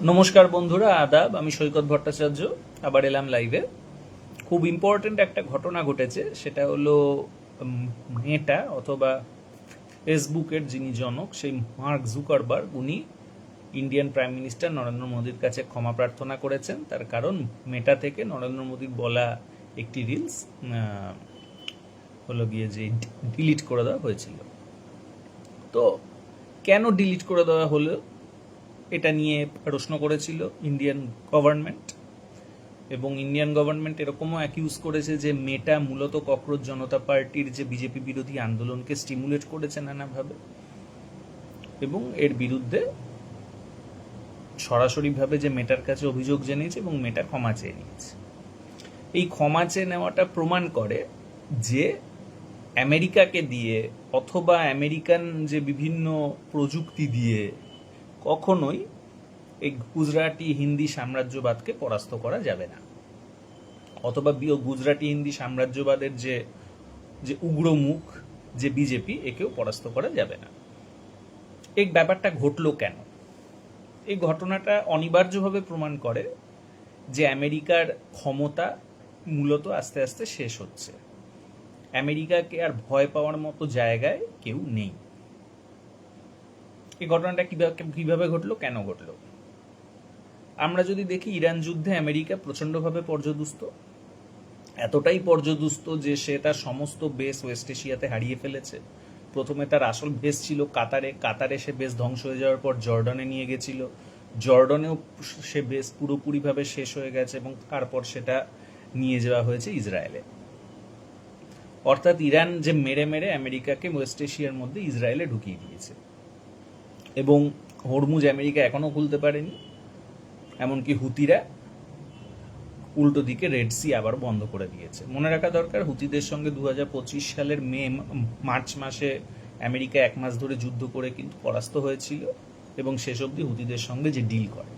নমস্কার বন্ধুরা, আদাব। আমি সৈকত ভট্টাচার্য আবার এলাম লাইভে। খুব ইম্পর্টেন্ট একটা ঘটনা ঘটেছে, সেটা হলো মেটা অথবা ফেসবুকের যিনি জনক সেই মার্ক জুকারবার্গ উনি ইন্ডিয়ান প্রাইম মিনিস্টার নরেন্দ্র মোদীর কাছে ক্ষমা প্রার্থনা করেছেন। তার কারণ মেটা থেকে নরেন্দ্র মোদীর বলা একটি রিলস হলো গিয়ে যে ডিলিট করে দেওয়া হয়েছিল। তো কেন ডিলিট করে দেওয়া হলো এটা নিয়ে প্রশ্ন করেছিল ইন্ডিয়ান গভর্নমেন্ট, এবং ইন্ডিয়ান গভর্নমেন্ট এরকমও অ্যাকিউজ করেছে যে মেটা মূলত ককরোচ জনতা পার্টির যে বিজেপি বিরোধী আন্দোলনকে স্টিমুলেট করেছে নানাভাবে, এবং এর বিরুদ্ধে সরাসরিভাবে যে মেটার কাছে অভিযোগ জানিয়েছে এবং মেটা ক্ষমা চেয়ে নিয়েছে। এই ক্ষমা চেয়ে নেওয়াটা প্রমাণ করে যে আমেরিকাকে দিয়ে অথবা আমেরিকান যে বিভিন্ন প্রযুক্তি দিয়ে কখনোই এই গুজরাটি হিন্দি সাম্রাজ্যবাদকে পরাস্ত করা যাবে না, অথবা গুজরাটি হিন্দি সাম্রাজ্যবাদের যে যে উগ্র মুখ যে বিজেপি, একেও পরাস্ত করা যাবে না। এই ব্যাপারটা ঘটলো কেন? এই ঘটনাটা অনিবার্যভাবে প্রমাণ করে যে আমেরিকার ক্ষমতা মূলত আস্তে আস্তে শেষ হচ্ছে। আমেরিকাকে আর ভয় পাওয়ার মতো জায়গায় কেউ নেই। এই ঘটনাটা কিভাবে ঘটলো, কেন ঘটলো? আমরা যদি দেখি, ইরান যুদ্ধে আমেরিকা প্রচণ্ডভাবে পর্যদুস্ত, এতটাই পর্যদুস্ত যে সে তার সমস্ত বেস ওয়েস্ট এশিয়াতে হারিয়ে ফেলেছে। প্রথমে তার আসল বেস ছিল কাতারে সে বেস ধ্বংস হয়ে যাওয়ার পর জর্ডানে নিয়ে গেছিল, জর্ডানেও সে বেস পুরোপুরিভাবে শেষ হয়ে গেছে, এবং তারপর সেটা নিয়ে যাওয়া হয়েছে ইসরায়েলে। অর্থাৎ ইরান যে মেরে মেরে আমেরিকাকে ওয়েস্ট এশিয়ার মধ্যে ইসরায়েলে ঢুকিয়ে দিয়েছে, এবং হরমুজ আমেরিকা এখনো খুলতে পারেনি। এমনকি হুতিরা উল্টো দিকে রেড সি আবার বন্ধ করে দিয়েছে। মনে রাখা দরকার, হুতিদের সঙ্গে 2025 সালের মার্চ মাসে আমেরিকা 1 মাস ধরে যুদ্ধ করে কিন্তু পরাস্ত হয়েছিল, এবং শেষ অবধি হুতিদের সঙ্গে যে ডিল করে।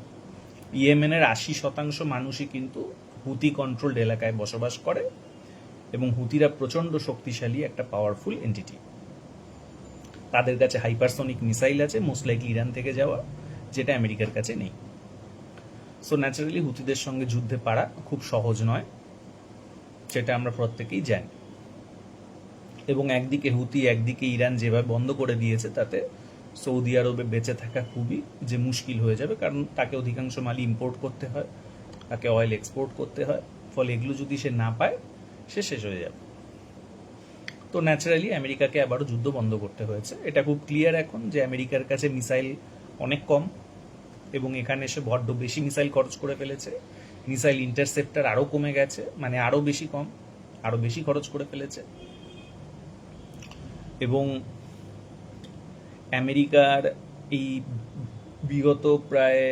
ইয়েমেনের 80% মানুষই কিন্তু হুতি কন্ট্রোলড এলাকায় বসবাস করে, এবং হুতিরা প্রচণ্ড শক্তিশালী একটা পাওয়ারফুল এন্টিটি। তাদের কাছে হাইপারসনিক মিসাইল আছে, মোস্ট লাইকলি ইরান থেকে যাওয়া, যেটা আমেরিকার কাছে নেই। সো ন্যাচারালি হুতিদের সঙ্গে যুদ্ধে পারা খুব সহজ নয়, সেটা আমরা প্রত্যেকেই জানি। এবং একদিকে হুতি, একদিকে ইরান যেভাবে বন্ধ করে দিয়েছে, তাতে সৌদি আরবে বেঁচে থাকা খুবই যে মুশকিল হয়ে যাবে, কারণ তাকে অধিকাংশ মালই ইম্পোর্ট করতে হয়, তাকে অয়েল এক্সপোর্ট করতে হয়। ফলে এগুলো যদি সে না পায়, সে শেষ হয়ে যাবে। তো ন্যাচারালি আমেরিকাকে আবারও যুদ্ধ বন্ধ করতে হয়েছে। এটা খুব ক্লিয়ার এখন যে আমেরিকার কাছে মিসাইল অনেক কম, এবং এখানে সে বড্ড বেশি মিসাইল খরচ করে ফেলেছে। মিসাইল ইন্টারসেপ্টার আরও কমে গেছে, মানে আরও বেশি খরচ করে ফেলেছে। এবং আমেরিকার এই বিগত প্রায়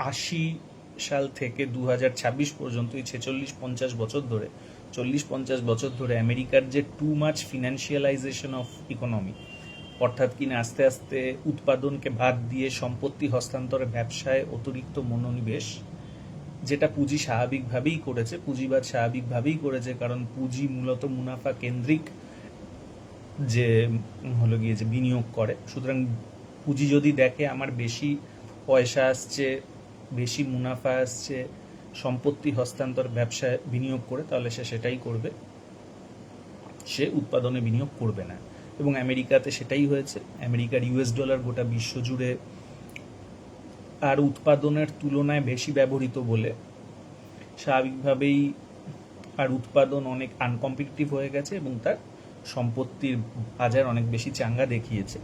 80 সাল থেকে 2026 পর্যন্ত, এই 40-50 বছর ধরে আমেরিকার যে টু মাচ ফিনান্সিয়ালাইজেশন অফ ইকোনমি, অর্থাৎ কিনা আস্তে আস্তে উৎপাদনকে বাদ দিয়ে সম্পত্তি হস্তান্তরে ব্যবসায় অতিরিক্ত মনোনিবেশ, যেটা পুঁজি স্বাভাবিকভাবেই করেছে, পুঁজিবাদ স্বাভাবিকভাবেই করেছে, কারণ পুঁজি মূলত মুনাফা কেন্দ্রিক যে হলো গিয়ে যে বিনিয়োগ করে। সুতরাং পুঁজি যদি দেখে আমার বেশি পয়সা আসছে, বেশি মুনাফা আসছে সম্পত্তি হস্তান্তর ব্যবসায় বিনিয়োগ করে, তাহলে সে সেটাই করবে, সে উৎপাদনে বিনিয়োগ করবে না। এবং আমেরিকাতে সেটাই হয়েছে। আমেরিকার US ডলার গোটা বিশ্ব জুড়ে আর উৎপাদনের তুলনায় বেশি ব্যবহৃত বলে স্বাভাবিকভাবেই আর উৎপাদন অনেক আনকম্পিটিটিভ হয়ে গেছে, এবং তার সম্পত্তির বাজার অনেক বেশি চাঙ্গা দেখিয়েছে।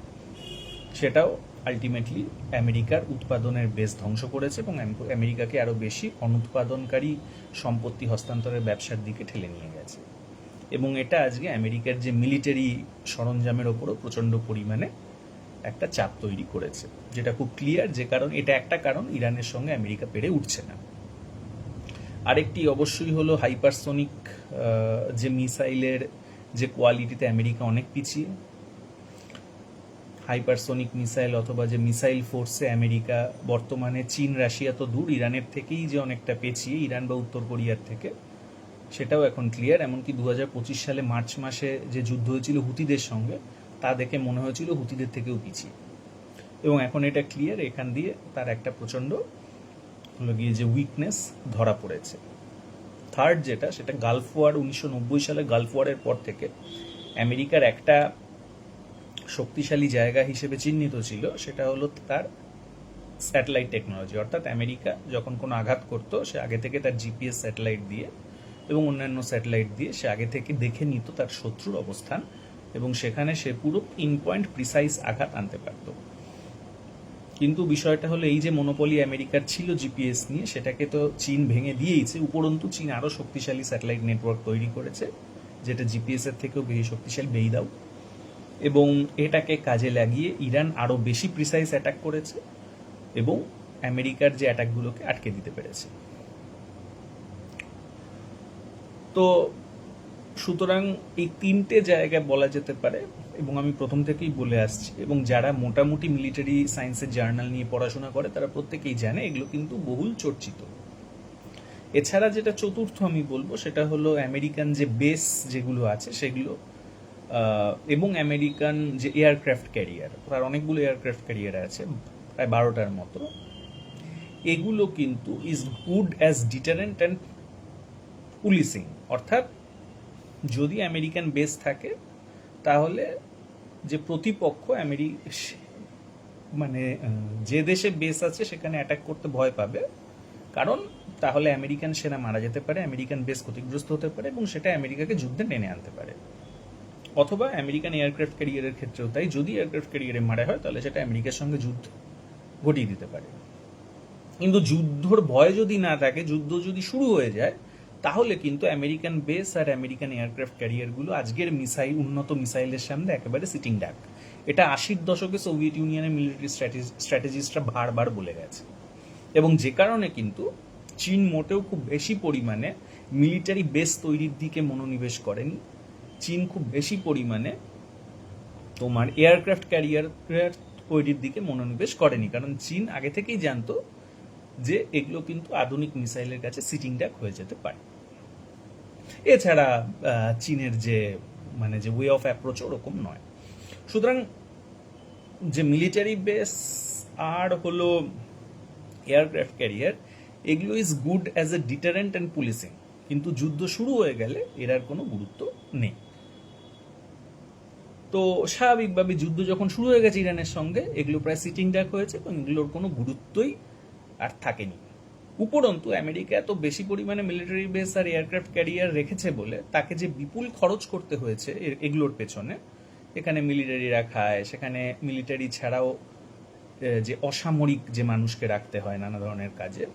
সেটাও আলটিমেটলি আমেরিকার উৎপাদনের বেস ধ্বংস করেছে, এবং আমেরিকাকে আরও বেশি অনুৎপাদনকারী সম্পত্তি হস্তান্তরের ব্যবসার দিকে ঠেলে নিয়ে গেছে। এবং এটা আজকে আমেরিকার যে মিলিটারি সরঞ্জামের ওপরও প্রচণ্ড পরিমাণে একটা চাপ তৈরি করেছে, যেটা খুব ক্লিয়ার। যে কারণ, এটা একটা কারণ ইরানের সঙ্গে আমেরিকা পেরে উঠছে না। আরেকটি অবশ্যই হলো হাইপারসনিক যে মিসাইলের যে কোয়ালিটিতে আমেরিকা অনেক পিছিয়ে। হাইপারসনিক মিসাইল অথবা যে মিসাইল ফোর্সে আমেরিকা বর্তমানে, চীন রাশিয়া তো দূর, ইরানের থেকেই যে অনেকটা পেছিয়ে, ইরান বা উত্তর কোরিয়ার থেকে, সেটাও এখন ক্লিয়ার। এমনকি 2025 সালে মার্চ মাসে যে যুদ্ধ হয়েছিল হুতিদের সঙ্গে, তা দেখে মনে হয়েছিল হুতিদের থেকেও পিছিয়ে। এবং এখন এটা ক্লিয়ার, এখান দিয়ে তার একটা প্রচণ্ড হলো গিয়ে যে উইকনেস ধরা পড়েছে। থার্ড যেটা, সেটা গালফ ওয়ার, 1990 সালে গালফ ওয়ারের পর থেকে আমেরিকার একটা শক্তিশালী জায়গা হিসেবে চিহ্নিত ছিল, সেটা হলো তার স্যাটেলাইট টেকনোলজি। অর্থাৎ আমেরিকা যখন কোনো আঘাত করতো, সে আগে থেকে তার জিপিএস স্যাটেলাইট দিয়ে এবং অন্যান্য স্যাটেলাইট দিয়ে সে আগে থেকে দেখে নিত তার শত্রুর অবস্থান, এবং সেখানে সে পুরো পিন পয়েন্ট প্রিসাইজ আঘাত আনতে পারত। কিন্তু বিষয়টা হলো এই যে মনোপলি আমেরিকার ছিল জিপিএস নিয়ে, সেটাকে তো চীন ভেঙে দিয়েইছে। উপরন্তু চীন আরও শক্তিশালী স্যাটেলাইট নেটওয়ার্ক তৈরি করেছে, যেটা জিপিএস এর থেকেও বেশি শক্তিশালী, বেইদাও। এবং এটাকে কাজে লাগিয়ে ইরান আরও বেশি প্রিসাইজ অ্যাটাক করেছে এবং আমেরিকার যে অ্যাটাকগুলোকে আটকে দিতে পেরেছে। তো সুতরাং এই তিনটে জায়গায় বলা যেতে পারে, এবং আমি প্রথম থেকেই বলে আসছি, এবং যারা মোটামুটি মিলিটারি সায়েন্সের জার্নাল নিয়ে পড়াশোনা করে তারা প্রত্যেকেই জানে এগুলো কিন্তু বহুল চর্চিত। এছাড়া যেটা চতুর্থ আমি বলবো, সেটা হলো আমেরিকান যে বেস যেগুলো আছে সেগুলো, এবং আমেরিকান যে এয়ারক্রাফট ক্যারিয়ার, তার অনেকগুলো এয়ারক্রাফট ক্যারিয়ার আছে, প্রায় 12টার মতো। এগুলো কিন্তু is good as deterrent and policing. অর্থাৎ যদি আমেরিকান বেস থাকে তাহলে যে প্রতিপক্ষ মানে যে দেশে বেস আছে সেখানে অ্যাটাক করতে ভয় পাবে, কারণ তাহলে আমেরিকান সেনা মারা যেতে পারে, আমেরিকান বেস ক্ষতিগ্রস্ত হতে পারে, এবং সেটা আমেরিকাকে যুদ্ধে টেনে আনতে পারে। অথবা আমেরিকান এয়ারক্রাফট ক্যারিয়ারের ক্ষেত্রেও তাই, যদি এয়ারক্রাফট ক্যারিয়ারে মারা হয় তাহলে সেটা আমেরিকার সঙ্গে যুদ্ধ ঘটিয়ে দিতে পারে। কিন্তু যুদ্ধর ভয় যদি না থাকে, যুদ্ধ যদি শুরু হয়ে যায়, তাহলে কিন্তু আমেরিকান বেস আর আমেরিকান এয়ারক্রাফট ক্যারিয়ারগুলো আজকের উন্নত মিসাইলের সামনে একেবারে সিটিং ডাক। এটা 80-র দশকে সোভিয়েত ইউনিয়নের মিলিটারি স্ট্র্যাটেজিস্টরা বারবার বলে গেছে, এবং যে কারণে কিন্তু চীন মোটেও খুব বেশি পরিমাণে মিলিটারি বেস তৈরির দিকে মনোনিবেশ করেনি। চীন খুব বেশি পরিমাণে তোমার এয়ারক্রাফট ক্যারিয়ার তৈরির দিকে মনোনিবেশ করেনি, কারণ চীন আগে থেকেই জানতো যে এগুলো কিন্তু আধুনিক মিসাইলের কাছে সিটিং ডাক হয়ে যেতে পারে। এছাড়া চীনের যে যে ওয়ে অফ অ্যাপ্রোচ ওরকম নয়। সুতরাং যে মিলিটারি বেস আর হলো এয়ারক্রাফট ক্যারিয়ার, এগুলো is good as a deterrent and policing, কিন্তু যুদ্ধ শুরু হয়ে গেলে এর আর কোনো গুরুত্ব নেই। তো স্বাভাবিকভাবে যুদ্ধ যখন শুরু হয়ে গেছে ইরানের সঙ্গে, এগুলো প্রায় সিটিং ডাক হয়েছে এবং এগুলোর কোনো গুরুত্বই আর থাকেনি। উপরন্তু আমেরিকা এত বেশি পরিমাণে মিলিটারি বেস আর এয়ারক্রাফট ক্যারিয়ার রেখেছে বলে তাকে যে বিপুল খরচ করতে হয়েছে এগুলোর পেছনে, এখানে মিলিটারি রাখায়, সেখানে মিলিটারি ছাড়াও যে অসামরিক যে মানুষকে রাখতে হয় নানা ধরনের কাজে,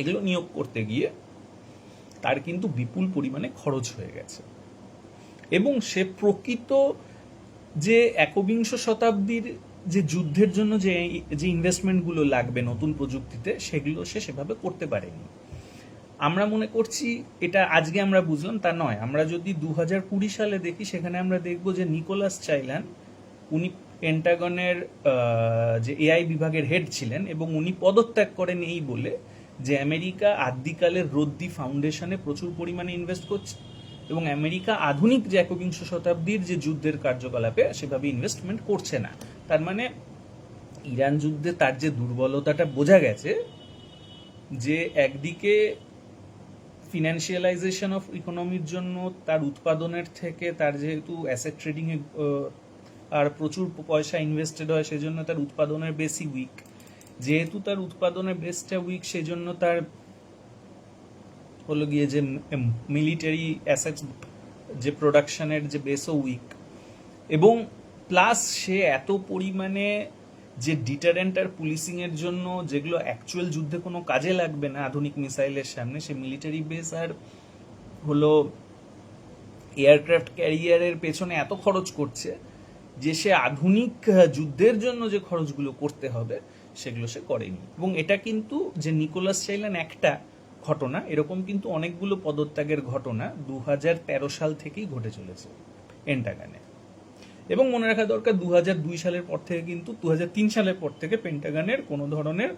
এগুলো নিয়োগ করতে গিয়ে তার কিন্তু বিপুল পরিমাণে খরচ হয়ে গেছে। এবং সে প্রকৃত যে একবিংশ শতাব্দীর যে যুদ্ধের জন্য যে ইনভেস্টমেন্টগুলো লাগবে নতুন প্রযুক্তিতে, সেগুলো সে সেভাবে করতে পারেনি। আমরা মনে করছি এটা আজকে আমরা বুঝলাম, তা নয়। আমরা যদি 2020 সালে দেখি, সেখানে আমরা দেখব যে নিকোলাস চাইলান, উনি পেন্টাগনের যে এআই বিভাগের হেড ছিলেন, এবং উনি পদত্যাগ করেন এই বলে যে আমেরিকা আদ্যিকালের রদ্দি ফাউন্ডেশনে প্রচুর পরিমাণে ইনভেস্ট করছে, এবং আমেরিকা আধুনিক যে একবিংশ শতাব্দীর যে যুদ্ধের কার্যকলাপে সেভাবে ইনভেস্টমেন্ট করছে না। তার মানে ইরান যুদ্ধে তার যে দুর্বলতাটা বোঝা গেছে, যে একদিকে ফিনান্সিয়ালাইজেশন অফ ইকোনমির জন্য তার উৎপাদনের থেকে, তার যেহেতু অ্যাসেট ট্রেডিং আর প্রচুর পয়সা ইনভেস্টেড হয়, সেজন্য তার উৎপাদনের বেশি উইক। যেহেতু তার উৎপাদনের বেসটা উইক, সেজন্য তার হলো গিয়ে যে মিলিটারি অ্যাসেটস যে প্রোডাকশনের যে বেসও উইক, এবং প্লাস সে এত পরিমাণে যে ডিটারেন্ট আর পুলিশিংয়ের জন্য, যেগুলো অ্যাকচুয়াল যুদ্ধে কোনো কাজে লাগবে না আধুনিক মিসাইলের সামনে, সে মিলিটারি বেস আর হলো এয়ারক্রাফট ক্যারিয়ারের পেছনে এত খরচ করছে যে সে আধুনিক যুদ্ধের জন্য যে খরচগুলো করতে হবে সেগুলো সে করেনি। এবং এটা কিন্তু যে নিকোলাস চাইলান একটা ঘটনা, এরকম কিন্তু অনেকগুলো পদত্যাগের ঘটনা 2013 সাল থেকেই ঘটে চলেছে পেন্টাগনে। এবং মনে রাখা দরকার, 2002 সালের পর থেকে কিন্তু 2003 সালের পর থেকে পেন্টাগনের কোনো ধরনের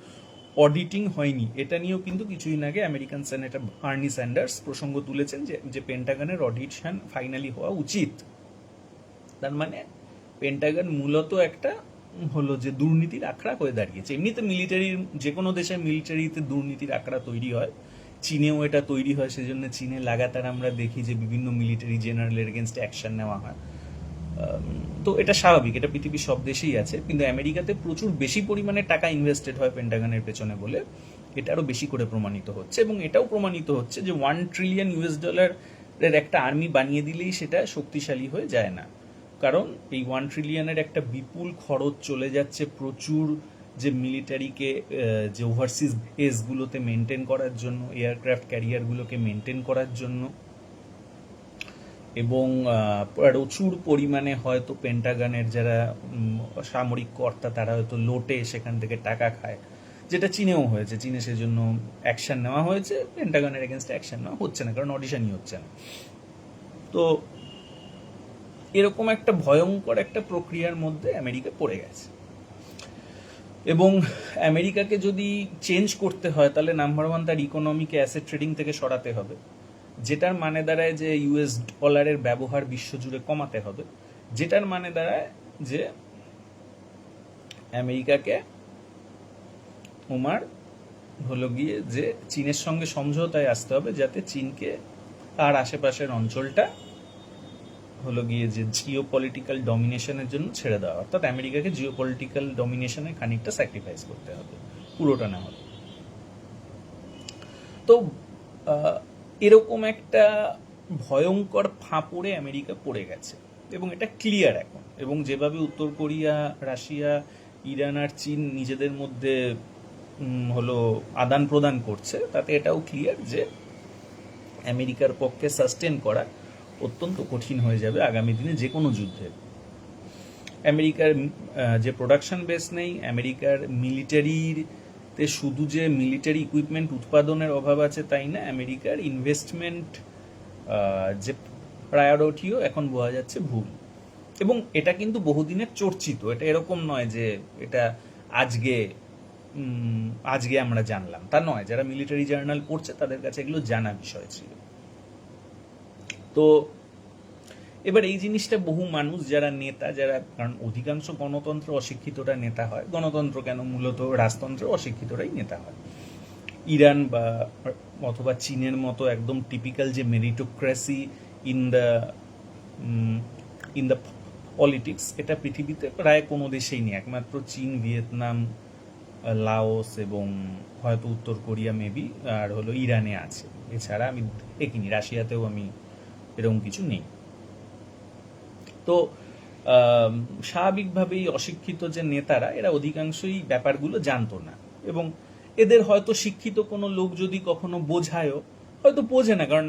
অডিটিং হয়নি। এটা নিয়েও কিন্তু কিছুদিন আগে আমেরিকান সেনেটর বার্নি স্যান্ডার্স প্রসঙ্গ তুলেছেন যে পেন্টাগনের অডিশন ফাইনালি হওয়া উচিত। তার মানে পেন্টাগন মূলত একটা হলো যে দুর্নীতির আখড়া হয়ে দাঁড়িয়েছে। এমনিতে মিলিটারির, যে কোনো দেশের মিলিটারিতে দুর্নীতির আখড়া তৈরি হয়, চীনেও এটা তৈরি হয়। সেজন্য চীনে লাগাতার আমরা দেখি যে বিভিন্ন মিলিটারি জেনারেলের এগেনস্টে অ্যাকশন নেওয়া হয়। তো এটা স্বাভাবিক, এটা পৃথিবীর সব দেশেই আছে। কিন্তু আমেরিকাতে প্রচুর বেশি পরিমাণে টাকা ইনভেস্টেড হয় পেন্টাগনের পেছনে বলে এটা আরও বেশি করে প্রমাণিত হচ্ছে। এবং এটাও প্রমাণিত হচ্ছে যে $1 ট্রিলিয়ন এর একটা আর্মি বানিয়ে দিলেই সেটা শক্তিশালী হয়ে যায় না। কারণ এই $1 ট্রিলিয়নের একটা বিপুল খরচ চলে যাচ্ছে প্রচুর যে মিলিটারিকে যে ওভারসিজ বেসগুলোতে মেনটেন করার জন্য, এয়ারক্রাফট ক্যারিয়ারগুলোকে মেনটেন করার জন্য, এবং প্রচুর পরিমাণে হয়তো পেন্টাগনের যারা সামরিক কর্তা তারা হয়তো লোটে সেখান থেকে টাকা খায়, যেটা চীনেও হয়েছে। চীনে সেজন্য অ্যাকশন নেওয়া হয়েছে, পেন্টাগনের এগেনস্টে অ্যাকশন নেওয়া হচ্ছে না, কারণ অডিশনই হচ্ছে না। তো এরকম একটা ভয়ঙ্কর একটা প্রক্রিয়ার মধ্যে আমেরিকা পড়ে গেছে। এবং আমেরিকাকে যদি চেঞ্জ করতে হয় তাহলে নাম্বার ওয়ান তার ইকোনমিকে অ্যাসেট ট্রেডিং থেকে সরাতে হবে, যেটার মানে দাঁড়ায় যে US ডলারের ব্যবহার বিশ্বজুড়ে কমাতে হবে, যেটার মানে দাঁড়ায় যে আমেরিকাকে হলো গিয়ে যে চীনের সঙ্গে সমঝোতায় আসতে হবে, যাতে চীনকে আর আশেপাশের অঞ্চলটা হলো গিয়ে যে জিও পলিটিক্যাল ডমিনেশনের জন্য ছেড়ে দেওয়া, অর্থাৎ আমেরিকাকে জিও পলিটিক্যাল ডমিনেশনে খানিকটা স্যাক্রিফাইস করতে হবে, পুরোটা না হবে। তো এরকম একটা ভয়ঙ্কর ফাঁপড়ে আমেরিকা পড়ে গেছে এবং এটা ক্লিয়ার এখন। এবং যেভাবে উত্তর কোরিয়া, রাশিয়া, ইরান আর চীন নিজেদের মধ্যে হলো আদান প্রদান করছে, তাতে এটাও ক্লিয়ার যে আমেরিকার পক্ষে সাস্টেন করা অত্যন্ত কঠিন হয়ে যাবে আগামী দিনে যে কোনো যুদ্ধে। আমেরিকার যে প্রোডাকশন বেস নেই, আমেরিকার মিলিটারিতে শুধু যে মিলিটারি ইকুইপমেন্ট উৎপাদনের অভাব আছে তাই না, আমেরিকার ইনভেস্টমেন্ট যে প্রায়োরিটিও এখন বোঝা যাচ্ছে ভুল। এবং এটা কিন্তু বহুদিনের চর্চিত, এটা এরকম নয় যে এটা আজকে আমরা জানলাম, তা নয়। যারা মিলিটারি জার্নাল পড়ছে তাদের কাছে এগুলো জানা বিষয় ছিল। তো এবার এই জিনিসটা বহু মানুষ, যারা নেতা, যারা, কারণ অধিকাংশ গণতন্ত্র অশিক্ষিতরা নেতা হয়, গণতন্ত্র কেন, মূলত রাজতন্ত্র অশিক্ষিতরাই নেতা হয়। ইরান বা অথবা চীনের মতো একদম টিপিক্যাল যে মেরিটোক্রেসি ইন দ্য পলিটিক্স, এটা পৃথিবীতে প্রায় কোনো দেশেই নেই। একমাত্র চীন, ভিয়েতনাম, লাওস এবং হয়তো উত্তর কোরিয়া মেবি, আর হলো ইরানে আছে। এছাড়া আমি দেখিনি, রাশিয়াতেও আমি এরকম কিছু নেই। তো স্বাভাবিকভাবেই অশিক্ষিত যে নেতারা, এরা অধিকাংশই ব্যাপারগুলো জানতো না। এবং এদের হয়তো শিক্ষিত কোনো লোক যদি কখনো বোঝায়ও, হয়তো বোঝে না, কারণ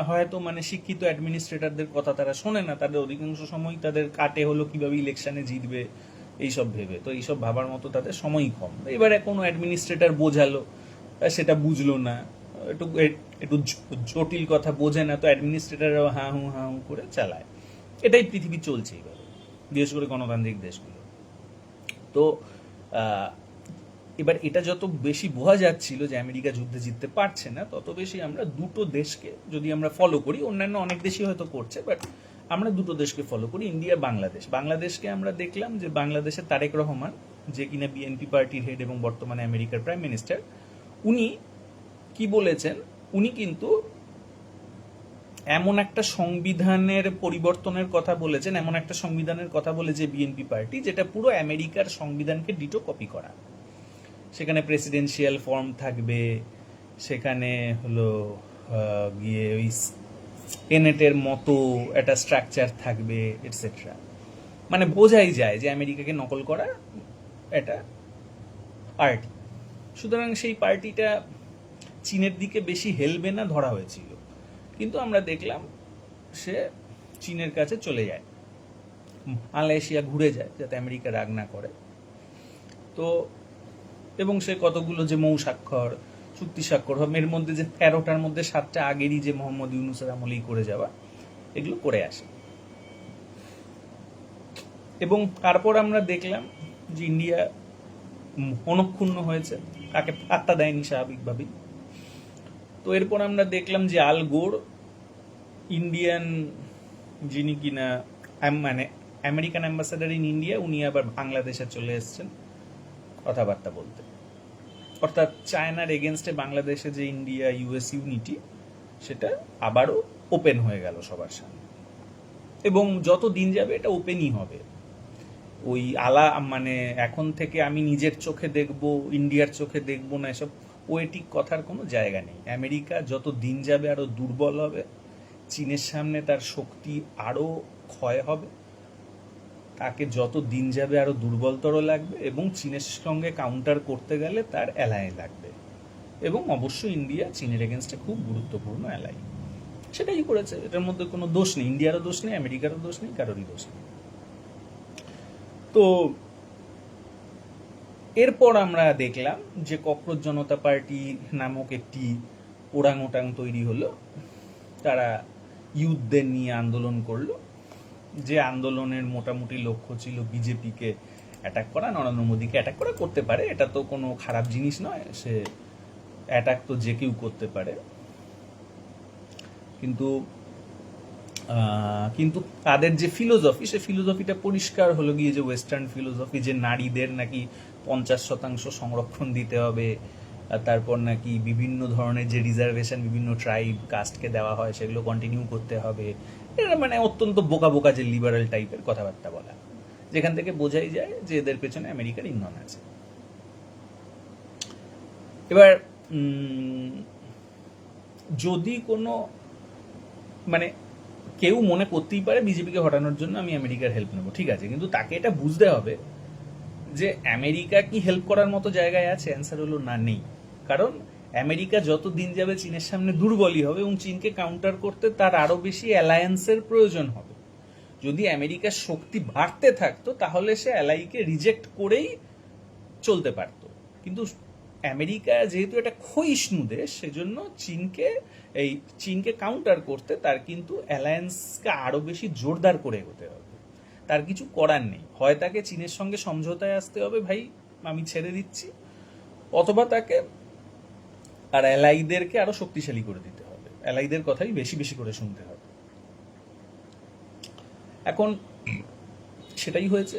হয়তো মানে শিক্ষিত অ্যাডমিনিস্ট্রেটরদের কথা তারা শোনে না। তাদের অধিকাংশ সময় তাদের কাটে হলো কিভাবে ইলেকশনে জিতবে এইসব ভেবে। তো এইসব ভাবার মতো তাদের সময়ই কম। এবারে কোনো অ্যাডমিনিস্ট্রেটর বোঝালো, সেটা বুঝলো না, একটু জটিল কথা বোঝে না, তো অ্যাডমিনিস্ট্রেটররাও হাঁ হুঁ করে চালায়। এটাই পৃথিবী চলছে এবার, বিশেষ করে গণতান্ত্রিক দেশগুলো। তো এবার এটা যত বেশি বোঝা যাচ্ছিল যে আমেরিকা যুদ্ধে জিততে পারছে না, তত বেশি আমরা দুটো দেশকে যদি আমরা ফলো করি, অন্যান্য অনেক দেশই হয়তো করছে, বাট আমরা দুটো দেশকে ফলো করি, ইন্ডিয়া, বাংলাদেশ। বাংলাদেশকে আমরা দেখলাম যে বাংলাদেশে তারেক রহমান, যে কিনা বিএনপি পার্টির হেড এবং বর্তমানে আমেরিকার প্রাইম মিনিস্টার, উনি কি বলেছেন, উনি কিন্তু এমন একটা সংবিধানের পরিবর্তনের কথা বলেছেন, এমন একটা সংবিধানের কথা বলেছে বিএনপি পার্টি, যেটা পুরো আমেরিকার সংবিধানকে ডিটো কপি করা। সেখানে প্রেসিডেন্সিয়াল ফর্ম থাকবে, সেখানে হলো গিয়ে ওই সেনেটের মতো একটা স্ট্রাকচার থাকবে, এটসেট্রা। মানে বোঝাই যায় যে আমেরিকাকে নকল করা একটা পার্টি। সুতরাং সেই পার্টিটা চীনের দিকে বেশি হেলবে না ধরা হয়েছিল, কিন্তু আমরা দেখলাম সে চীনের কাছে চলে যায়, মালয়েশিয়া ঘুরে যায় যাতে আমেরিকা রাগ না করে। তো এবং সে কতগুলো যে স্বাক্ষর, চুক্তি স্বাক্ষর হবে, এর মধ্যে যে 13টার মধ্যে 7টা আগেরই যে মোহাম্মদ ইউনূসের আমলেই করে যাওয়া, এগুলো করে আসে। এবং তারপর আমরা দেখলাম যে ইন্ডিয়া মনক্ষুণ্ণ হয়েছে, তাকে পাত্তা দেয়নি স্বাভাবিকভাবেই। তো এরপর আমরা দেখলাম যে আল গোর, ইন্ডিয়ান যিনি কিনা মানে আমেরিকান অ্যাম্বাসেডার ইন ইন্ডিয়া, উনি আবার বাংলাদেশে চলে এসেছেন কথাবার্তা বলতে। অর্থাৎ চায়নার এগেনস্টে বাংলাদেশে যে ইন্ডিয়া ইউএস ইউনিটি, সেটা আবারও ওপেন হয়ে গেল সবার সামনে, এবং যত দিন যাবে এটা ওপেনই হবে। ওই মানে এখন থেকে আমি নিজের চোখে দেখব, ইন্ডিয়ার চোখে দেখব না, এসব পোয়েটিক কথার কোনো জায়গা নেই। আমেরিকা যত দিন যাবে আরও দুর্বল হবে, চীনের সামনে তার শক্তি আরও ক্ষয় হবে, তাকে যত দিন যাবে আরও দুর্বলতর লাগবে, এবং চীনের সঙ্গে কাউন্টার করতে গেলে তার অ্যালাই লাগবে। এবং অবশ্যই ইন্ডিয়া চীনের এগেনস্টে খুব গুরুত্বপূর্ণ অ্যালাই, সেটাই করেছে। এটার মধ্যে কোনো দোষ নেই, ইন্ডিয়ারও দোষ নেই, আমেরিকারও দোষ নেই, কারোরই দোষ নেই। তো এরপর আমরা দেখলাম যে ককরোচ জনতা পার্টি নামক একটি ওরাংওটাং তৈরি হলো, তারা ইউথদের নিয়ে আন্দোলন করলো, যে আন্দোলনের মোটামুটি লক্ষ্য ছিল বিজেপিকে অ্যাটাক করা, নরেন্দ্র মোদীকে অ্যাটাক করা। করতে পারে, এটা তো কোনো খারাপ জিনিস নয়, সে অ্যাটাক তো যে কেউ করতে পারে, কিন্তু তাদের যে ফিলোসফি, সে ফিলোসফিটা পরিষ্কার হলো গিয়ে যে ওয়েস্টার্ন ফিলোসফি, যে নারীদের নাকি 50% সংরক্ষণ দিতে হবে, তারপর নাকি বিভিন্ন ধরনের যে রিজার্ভেশন বিভিন্ন ট্রাইব কাস্টকে দেওয়া হয় সেগুলো কন্টিনিউ করতে হবে। এটা মানে অত্যন্ত বোকা বোকা যে লিবারাল টাইপের কথাবার্তা বলা, যেখান থেকে বোঝাই যায় যে এদের পেছনে আমেরিকার ইন্ধন আছে। এবার যদি কোনো মানে কেউ মনে করতেই পারে বিজেপিকে হটানোর জন্য আমি আমেরিকার হেল্প নেবো, ঠিক আছে, কিন্তু তাকে এটা বুঝতে হবে যে আমেরিকা কি হেল্প করার মতো জায়গায় আছে। অ্যান্সার হলো না, নেই। কারণ আমেরিকা যত দিন যাবে চীনের সামনে দুর্বলই হবে, এবং চীনকে কাউন্টার করতে তার আরো বেশি অ্যালায়েন্সের প্রয়োজন হবে। যদি আমেরিকার শক্তি বাড়তে থাকতো তাহলে সে অ্যালাইকে রিজেক্ট করেই চলতে পারত, কিন্তু আমেরিকা যেহেতু একটা ক্ষয়িষ্ণু দেশ, সেজন্য চীনকে কাউন্টার করতে তার কিন্তু অ্যালায়েন্সকে আরো বেশি জোরদার করে এগোতে হবে। তার কিছু করার নেই, হয় তাকে চীনের সঙ্গে সমঝোতায় আসতে হবে, ভাই আমি ছেড়ে দিচ্ছি, অথবা তাকে আর অ্যালাইদেরকে আরো শক্তিশালী করে দিতে হবে, অ্যালাইদের কথাই বেশি বেশি করে শুনতে হবে। এখন সেটাই হয়েছে।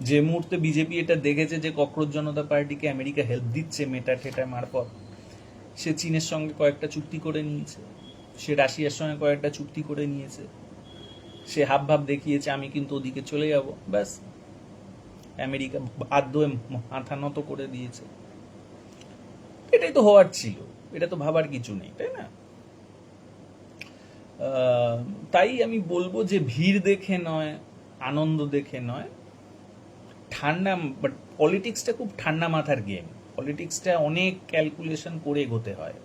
যে মুহূর্তে বিজেপি এটা দেখেছে যে ককরোচ জনতা পার্টিকে আমেরিকা হেল্প দিচ্ছে মেটা ঠেটা মারফত, সে চীনের সঙ্গে কয়েকটা চুক্তি করে নিয়েছে, সে রাশিয়ার সঙ্গে কয়েকটা চুক্তি করে নিয়েছে, সে হাব ভাব দেখিয়েছে আমি কিন্তু ওদিকে চলে যাব, ব্যাস আমেরিকা বাধ্য হয়ে মাথা নত করে দিয়েছে। এটাই তো হওয়ার ছিল, এটা তো ভাবার কিছু নেই, তাই না? তাই আমি বলবো যে ভিড় দেখে নয়, আনন্দ দেখে নয়, ঠান্ডা, বাট পলিটিক্সটা খুব ঠান্ডা মাথার গেম, পলিটিক্সটা অনেক ক্যালকুলেশন করে এগোতে হয়।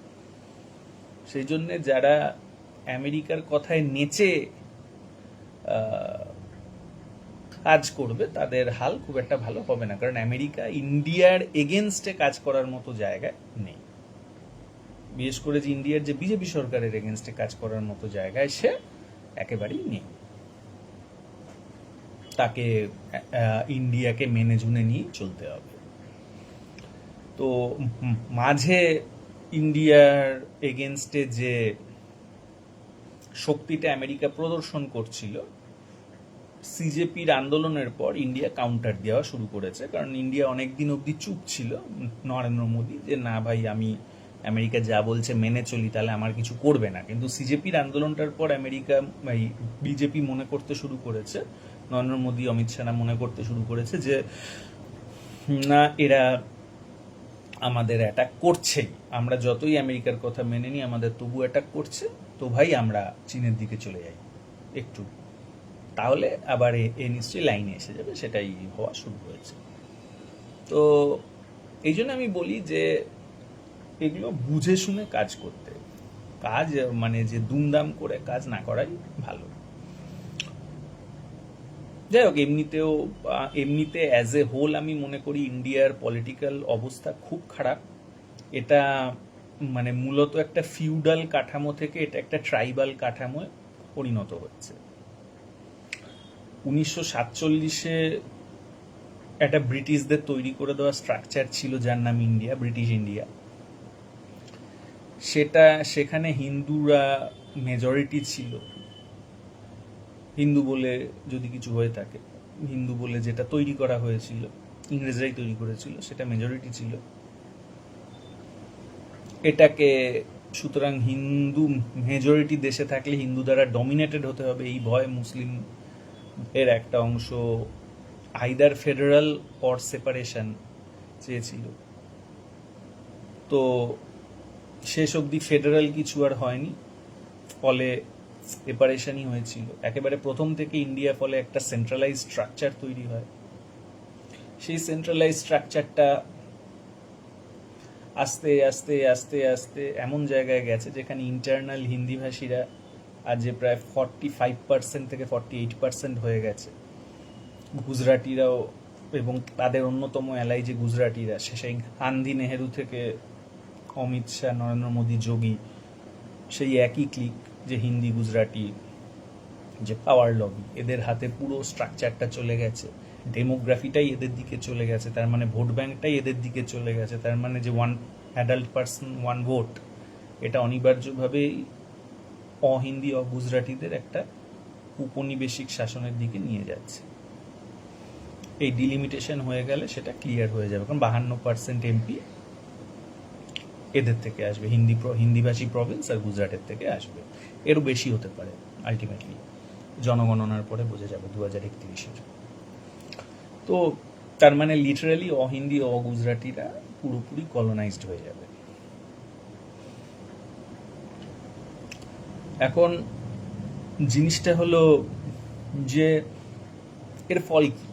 সেই জন্যে যারা আমেরিকার কথায় নেচে কাজ করবে তাদের হাল খুব একটা ভালো হবে না, কারণ আমেরিকা ইন্ডিয়ার এগেনস্টে কাজ করার মতো জায়গায় নেই, বিশেষ করে যে ইন্ডিয়ার যে বিজেপি সরকারের এগেনস্টে কাজ করার মতো জায়গায় সে একেবারেই নেই। তাকে ইন্ডিয়াকে মেনে জুনে নিয়ে চলতে হবে। তো মাঝে ইন্ডিয়ার এগেনস্টে যে শক্তিটা আমেরিকা প্রদর্শন করছিল, সিজেপির আন্দোলনের পর ইন্ডিয়া কাউন্টার দেওয়া শুরু করেছে, কারণ ইন্ডিয়া অনেকদিন অবধি চুপ ছিল, নরেন্দ্র মোদী, যে না ভাই আমি আমেরিকা যা বলছে মেনে চলি, তাহলে আমার কিছু করবে না। কিন্তু সিজেপির আন্দোলনটার পর আমেরিকা বিজেপি মনে করতে শুরু করেছে, নরেন্দ্র মোদী অমিত শাহ মনে করতে শুরু করেছে যে না, এরা আমাদের অ্যাটাক করছেই, আমরা যতই আমেরিকার কথা মেনে নিই আমাদের তবু অ্যাটাক করছে, তো ভাই আমরা চীনের দিকে চলে যাই একটু, তাহলে আবার এ নিশ্চয়ই লাইনে এসে যাবে। সেটাই হওয়া শুরু হয়েছে। তো এই জন্য আমি বলি যে এগুলো বুঝে শুনে কাজ করতে, কাজ মানে যে দুমদাম করে কাজ না করাই ভালো। যাই হোক, এমনিতে অ্যাজ এ হোল আমি মনে করি ইন্ডিয়ার পলিটিক্যাল অবস্থা খুব খারাপ। এটা মানে মূলত একটা ফিউডাল কাঠামো থেকে এটা একটা ট্রাইবাল কাঠামোয় পরিণত হচ্ছে। 1947-এ একটা ব্রিটিশদের তৈরি করে দেওয়া স্ট্রাকচার ছিল যার নাম ইন্ডিয়া, ব্রিটিশ ইন্ডিয়া। সেখানে হিন্দুরা মেজরিটি ছিল, হিন্দু বলে যদি কিছু হয়ে থাকে, হিন্দু বলে যেটা তৈরি করা হয়েছিল, ইংরেজরাই তৈরি করেছিল, সেটা মেজরিটি ছিল। এটাকে সুতরাং হিন্দু মেজরিটি দেশে থাকলে হিন্দু দ্বারা ডমিনেটেড হতে হবে, এই ভয় মুসলিম এর একটা অংশ আইদার ফেডারাল অর সেপারেশন চেয়েছিল। তো শেষ অবধি ফেডারাল কিছু আর হয়নি, ফলে সেপারেশনই হয়েছিল। একেবারে প্রথম থেকে ইন্ডিয়া ফলে একটা সেন্ট্রালাইজ স্ট্রাকচার তৈরি হয়। সেই সেন্ট্রালাইজ স্ট্রাকচারটা আস্তে আস্তে আস্তে আস্তে এমন জায়গায় গেছে যেখানে ইন্টারনাল হিন্দিভাষীরা আজ যে প্রায় 45% থেকে 48% হয়ে গেছে। গুজরাটিরাও, এবং তাদের অন্যতম এলাই যে গুজরাটিরা, সেই গান্ধী নেহেরু থেকে অমিত শাহ, নরেন্দ্র মোদী, যোগী, সেই একই ক্লিক যে হিন্দি গুজরাটি যে পাওয়ার লবি, এদের হাতে পুরো স্ট্রাকচারটা চলে গেছে। ডেমোগ্রাফিটাই এদের দিকে চলে গেছে, তার মানে ভোট ব্যাংকটাই এদের দিকে চলে গেছে। তার মানে যে one adult person one vote, এটা অনিবার্যভাবেই অহিন্দি অগুজরাটিদের একটা উপনিবেশিক শাসনের দিকে নিয়ে যাচ্ছে। এই ডিলিমিটেশন হয়ে গেলে সেটা ক্লিয়ার হয়ে যাবে, কারণ 52% এমপি এদের থেকে আসবে, হিন্দিভাষী প্রভিন্স আর গুজরাটের থেকে আসবে। এরও বেশি হতে পারে, আলটিমেটলি জনগণনার পরে বোঝা যাবে 2031-এর। তো তার মানে লিটারালি অহিন্দি অগুজরাটিরা পুরোপুরি কলোনাইজড হয়ে যাবে। এখন জিনিসটা হলো যে এর ফল কি?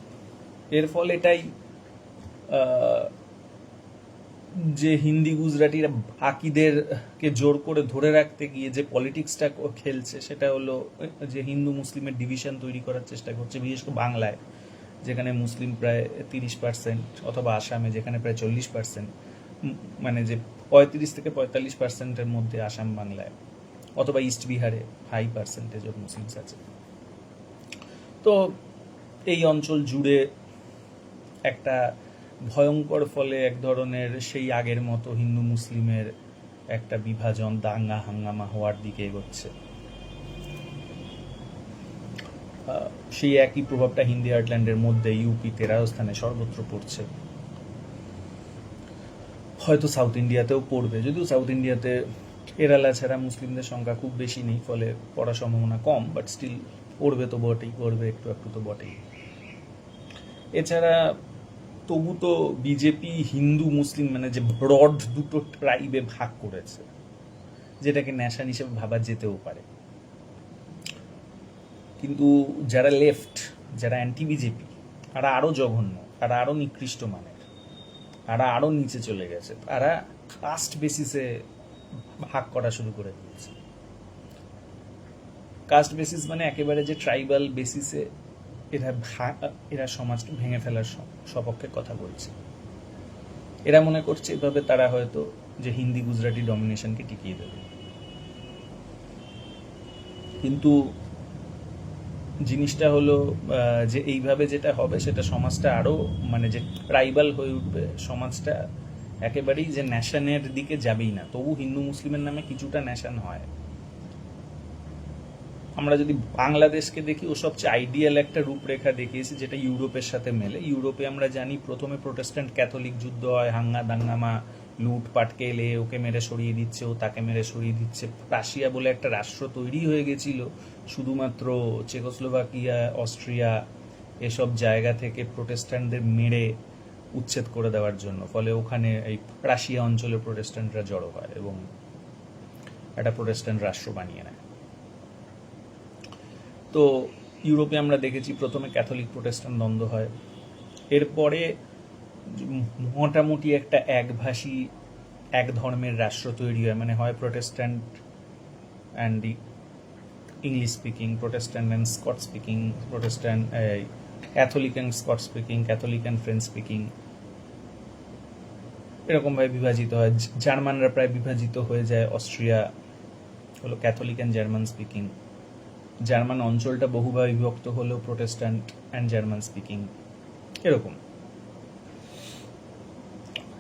এর ফল এটাই যে হিন্দি গুজরাটিরা বাকিদেরকে জোর করে ধরে রাখতে গিয়ে যে পলিটিক্সটা খেলছে, সেটা হলো যে হিন্দু মুসলিমের ডিভিশন তৈরি করার চেষ্টা করছে, বিশেষ করে বাংলায় যেখানে মুসলিম প্রায় 30%, অথবা আসামে যেখানে প্রায় 40%, মানে যে 35 থেকে 45%-এর মধ্যে আসাম বাংলায়, অথবা ইস্ট বিহারে হাই পার্সেন্টেজ অফ মুসলিমস আছে। তো এই অঞ্চল জুড়ে একটা ভয়ঙ্কর ফলে এক ধরনের সেই আগের মতো হিন্দু মুসলিমের একটা বিভাজন, দাঙ্গা হাঙ্গামা হওয়ার দিকে এগোচ্ছে। সেই একই প্রভাবটা হিন্দি আর্টল্যান্ডের মধ্যে ইউপিতে, রাজস্থানে সর্বত্র পড়ছে। হয়তো সাউথ ইন্ডিয়াতেও পড়বে, যদিও সাউথ ইন্ডিয়াতে কেরালা ছাড়া মুসলিমদের সংখ্যা খুব বেশি নেই, ফলে পড়ার সম্ভাবনা কম, বাট স্টিল পড়বে তো বটেই, পড়বে একটু একটু তো বটেই। এছাড়া তবু তো বিজেপি হিন্দু মুসলিম মানে যে ব্রড দুটো ট্রাইবে ভাগ করেছে, যেটাকে ন্যাশন হিসেবে ভাবা যেতেও পারে। কিন্তু যারা লেফট, যারা অ্যান্টি বিজেপি, তারা আরও জঘন্য, তারা আরও নিকৃষ্ট মানের, তারা আরও নিচে চলে গেছে। তারা কাস্ট বেসিসে ভাগ করা শুরু করে দিয়েছে। কাস্ট বেসিস মানে একেবারে যে ট্রাইবাল বেসিসে এরা সমাজকে ভেঙে ফেলার সপক্ষে কথা বলছে। এরা মনে করছে এভাবে তারা হয়তো যে হিন্দি গুজরাটি ডমিনেশনকে টিকিয়ে দেবে। কিন্তু জিনিসটা হলো যে এইভাবে যেটা হবে সেটা সমাজটা আরও মানে যে ট্রাইবাল হয়ে উঠবে, সমাজটা একেবারেই যে ন্যাশনের দিকে যাবেই না। তবু হিন্দু মুসলিমের নামে কিছুটা ন্যাশন হয়। আমরা যদি বাংলাদেশকে দেখি, ও সবচেয়ে আইডিয়াল একটা রূপরেখা দেখিয়েছে, যেটা ইউরোপের সাথে মেলে। ইউরোপে আমরা জানি প্রথমে প্রোটেস্ট্যান্ট ক্যাথলিক যুদ্ধ হয়, হাঙ্গা দাঙ্গামা, লুটপাটকে এলে ওকে মেরে সরিয়ে দিচ্ছে, ও তাকে মেরে সরিয়ে দিচ্ছে। রাশিয়া বলে একটা রাষ্ট্র তৈরি হয়ে গেছিল শুধুমাত্র চেকোস্লোভাকিয়া, অস্ট্রিয়া এসব জায়গা থেকে প্রোটেস্ট্যান্টদের মেরে উচ্ছেদ করে দেওয়ার জন্য। ফলে ওখানে এই রাশিয়া অঞ্চলে প্রোটেস্ট্যান্টরা জড়ো হয় এবং একটা প্রোটেস্ট্যান্ট রাষ্ট্র বানিয়ে নেয়। তো ইউরোপে আমরা দেখেছি প্রথমে ক্যাথলিক প্রোটেস্ট্যান্ট দ্বন্দ্ব হয়, এরপরে মোটামুটি একটা একভাষী এক ধর্মের রাষ্ট্র তৈরি হয়, মানে হয় Protestant and the English speaking, Protestant and Scott speaking, Protestant Catholic and Scott speaking, Catholic and French speaking, এরকমভাবে বিভাজিত হয়। জার্মানরা প্রায় বিভাজিত হয়ে যায়, অস্ট্রিয়া হলো Catholic and German speaking. German অঞ্চলটা বহুভাবে বিভক্ত হলেও প্রোটেস্ট্যান্ট অ্যান্ড জার্মান স্পিকিং, এরকম।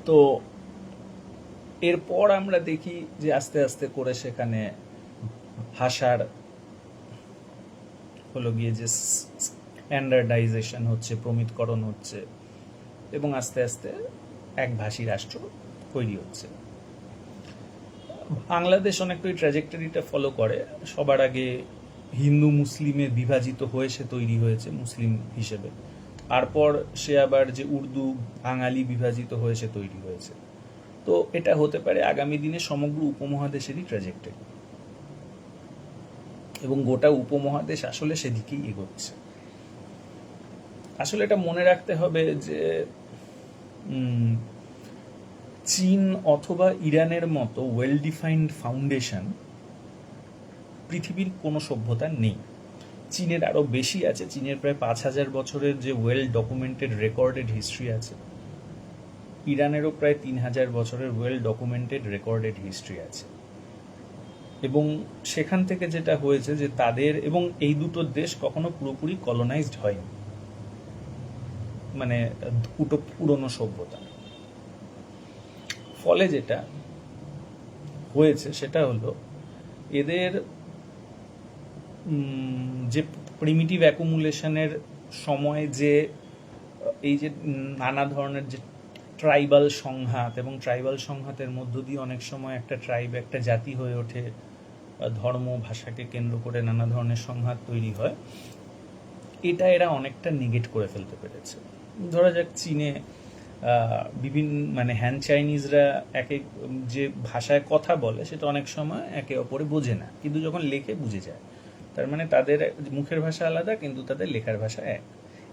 তো এরপর আমরা দেখি যে আস্তে আস্তে করে সেখানে ভাষার হলো গিয়ে যে স্ট্যান্ডার্ডাইজেশন হচ্ছে, প্রমিতকরণ হচ্ছে, এবং আস্তে আস্তে একভাষী রাষ্ট্র তৈরি হচ্ছে। বাংলাদেশ অনেকটা ওই ট্র্যাজেক্টরিটা ফলো করে। সবার আগে হিন্দু মুসলিমে বিভাজিত হয়ে সে তৈরি হয়েছে মুসলিম হিসেবে, তারপর সে আবার যে উর্দু বাঙালি বিভাজিত হয়ে সে তৈরি হয়েছে। তো এটা হতে পারে আগামী দিনে সমগ্র উপমহাদেশেরই ট্র্যাজেক্টরি, এবং গোটা উপমহাদেশ আসলে সেদিকেই এগোচ্ছে। আসলে এটা মনে রাখতে হবে যে চীন অথবা ইরানের মতো ওয়েল ডিফাইন্ড ফাউন্ডেশন পৃথিবীর কোনো সভ্যতার নেই। চীনের আরও বেশি আছে। চীনের প্রায় 5,000 বছরের যে ওয়েল ডকুমেন্টেড রেকর্ডেড হিস্ট্রি আছে। ইরানেরও প্রায় 3,000 বছরের ওয়েল ডকুমেন্টেড রেকর্ডেড হিস্ট্রি আছে। এবং সেখান থেকে যেটা হয়েছে যে তাদের, এবং এই দুটো দেশ কখনো পুরোপুরি কলোনাইজড হয়নি, মানে দুটো পুরনো সভ্যতা। ফলে যেটা হয়েছে সেটা হলো এদের যে প্রিমিটিভ অ্যাকুমুলেশনের সময় যে এই যে নানা ধরনের যে ট্রাইবাল সংঘাত, এবং ট্রাইবাল সংঘাতের মধ্য দিয়ে অনেক সময় একটা ট্রাইব একটা জাতি হয়ে ওঠে, ধর্ম ভাষাকে কেন্দ্র করে নানা ধরনের সংঘাত তৈরি হয়, এটা এরা অনেকটা নেগেট করে ফেলতে পেরেছে। ধরা যাক চীনে বিভিন্ন মানে হ্যান চাইনিজরা এক এক যে ভাষায় কথা বলে সেটা অনেক সময় একে অপরে বোঝে না, কিন্তু যখন লেখে বুঝে যায়। তার মানে তাদের মুখের ভাষা আলাদা কিন্তু তাদের লেখার ভাষা এক।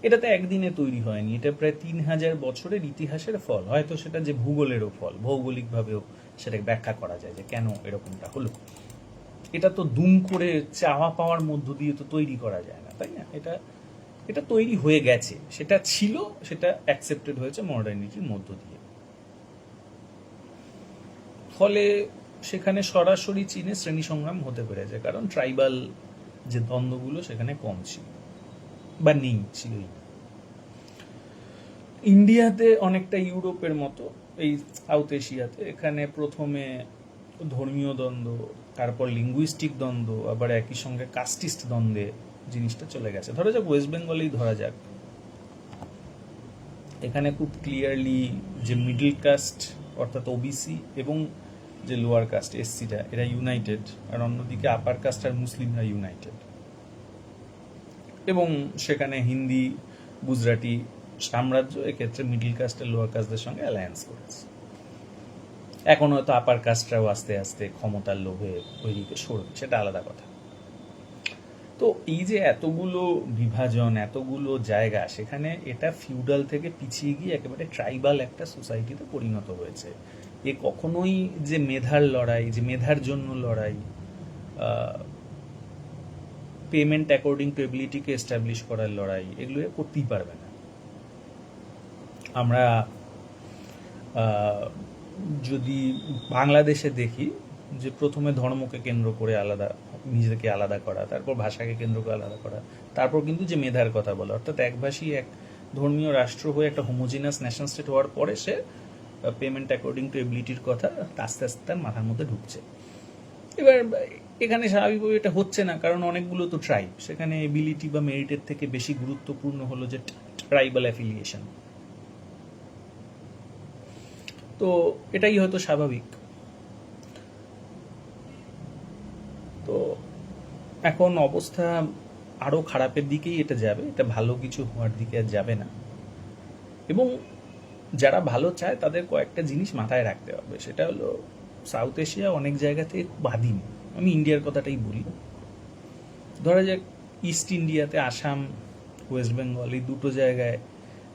এটা তো একদিনে তৈরি হয়নি, এটা প্রায় 3,000 বছরের ইতিহাসের ফল। হয়তো সেটা যে ভূগোলেরও ফল, ভৌগোলিকভাবেও সেটাকে ব্যাখ্যা করা যায় যে কেন এরকমটা হলো। এটা তো দুম করে চাওয়া পাওয়ার মধ্য দিয়ে তো তৈরি করা যায় না, তাই না? এটা এটা তৈরি হয়ে গেছে, সেটা ছিল, সেটা অ্যাকসেপ্টেড হয়েছে মডার্নিটির মধ্য দিয়ে। ফলে সেখানে সরাসরি চীনে শ্রেণী সংগ্রাম হতে পেরেছে, কারণ ট্রাইবাল যে দ্বন্দ্বগুলো সেখানে কম ছিল বা নেই, ছিলই। ইন্ডিয়াতে অনেকটা ইউরোপের মতো, এই সাউথ এশিয়াতে এখানে প্রথমে ধর্মীয় দ্বন্দ্ব, তারপর লিঙ্গুইস্টিক দ্বন্দ্ব, আবার একই সঙ্গে কাস্টিস্ট দ্বন্দ্বে জিনিসটা চলে গেছে। ধরা যাক ওয়েস্ট বেঙ্গলেই ধরা যাক, এখানে খুব ক্লিয়ারলি যে মিডল কাস্ট অর্থাৎ ওবিসি এবং যে লোয়ার কাস্ট এসসিটা এরা ইউনাইটেড, আর অন্যদিকে আপার কাস্ট আর মুসলিমরা ইউনাইটেড। এবং সেখানে হিন্দি গুজরাটি সাম্রাজ্য এক্ষেত্রে মিডল কাস্ট আর লোয়ার কাস্টদের সঙ্গে অ্যালায়েন্স করেছে। এখন হয়তো আপার কাস্টরাও আস্তে আস্তে ক্ষমতার লোভে ওই দিকে সরবে, সেটা আলাদা কথা। তো এই যে এতগুলো বিভাজন, এতগুলো জায়গা, সেখানে এটা ফিউডাল থেকে পিছিয়ে গিয়ে একেবারে ট্রাইবাল একটা সোসাইটিতে পরিণত হয়েছে। এ কখনোই যে মেধার লড়াই, যে মেধার জন্য লড়াই, পেমেন্ট অ্যাকর্ডিং টু এবিলিটিকে এস্টাবলিশ করার লড়াই, এগুলো করতেই পারবে না। আমরা যদি বাংলাদেশে দেখি যে প্রথমে ধর্মকে কেন্দ্র করে আলাদা, নিজেকে আলাদা করা, তারপর ভাষাকে কেন্দ্র করে আলাদা করা, তারপর কিন্তু যে মেধার কথা বলা, অর্থাৎ একভাষী এক ধর্মীয় রাষ্ট্র হয়ে একটা হোমোজিনাস ন্যাশনাল স্টেট হওয়ার পরে সে পেমেন্ট অ্যাকর্ডিং টু এবিলিটির কথা আস্তে আস্তে তার মাথার মধ্যে ঢুকছে। এবার এখানে স্বাভাবিকভাবে এটা হচ্ছে না, কারণ অনেকগুলো তো ট্রাইব, সেখানে এবিলিটি বা মেরিটের থেকে বেশি গুরুত্বপূর্ণ হলো যে ট্রাইবাল অ্যাফিলিয়েশন। তো এটাই হয়তো স্বাভাবিক। তো এখন অবস্থা আরও খারাপের দিকেই এটা যাবে, এটা ভালো কিছু হওয়ার দিকে আর যাবে না। এবং যারা ভালো চায় তাদের কয়েকটা জিনিস মাথায় রাখতে হবে, সেটা হলো সাউথ এশিয়া অনেক জায়গা থেকে খুব আদিম। আমি ইন্ডিয়ার কথাটাই বলি। ধরা যাক ইস্ট ইন্ডিয়াতে আসাম, ওয়েস্ট বেঙ্গল, এই দুটো জায়গায়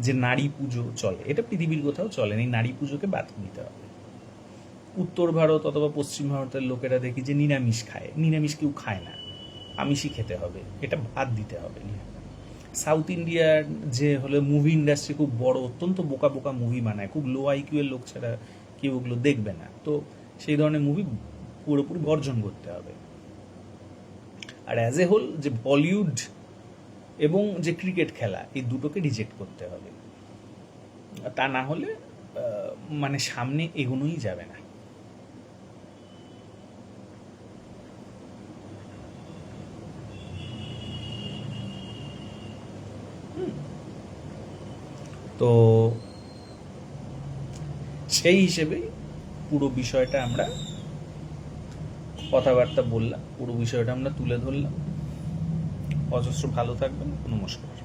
যে নারী পুজো চলে, এটা পৃথিবীর কোথাও চলে না। এই নারী পুজোকে বাদ দিতে হবে। উত্তর ভারত অথবা পশ্চিম ভারতের লোকেরা দেখি যে নিরামিষ খায়, নিরামিষ কেউ খায় না, আমিষই খেতে হবে, এটা বাদ দিতে হবে। সাউথ ইন্ডিয়ার যে হলো মুভি ইন্ডাস্ট্রি খুব বড়, অত্যন্ত বোকা বোকা মুভি বানায়, খুব লো আইকিউ এর লোক ছাড়া কেউ ওগুলো দেখবে না। তো সেই ধরনের মুভি পুরোপুরি বর্জন করতে হবে। আর অ্যাজ এ হোল যে বলিউড এবং যে ক্রিকেট খেলা, এই দুটোকে রিজেক্ট করতে হবে। তা না হলে মানে সামনে এগোনোই যাবে না। তো সেই হিসেবে পুরো বিষয়টা আমরা কথাবার্তা বললাম, পুরো বিষয়টা আমরা তুলে ধরলাম। অজস্র ভালো থাকবেন, নমস্কার।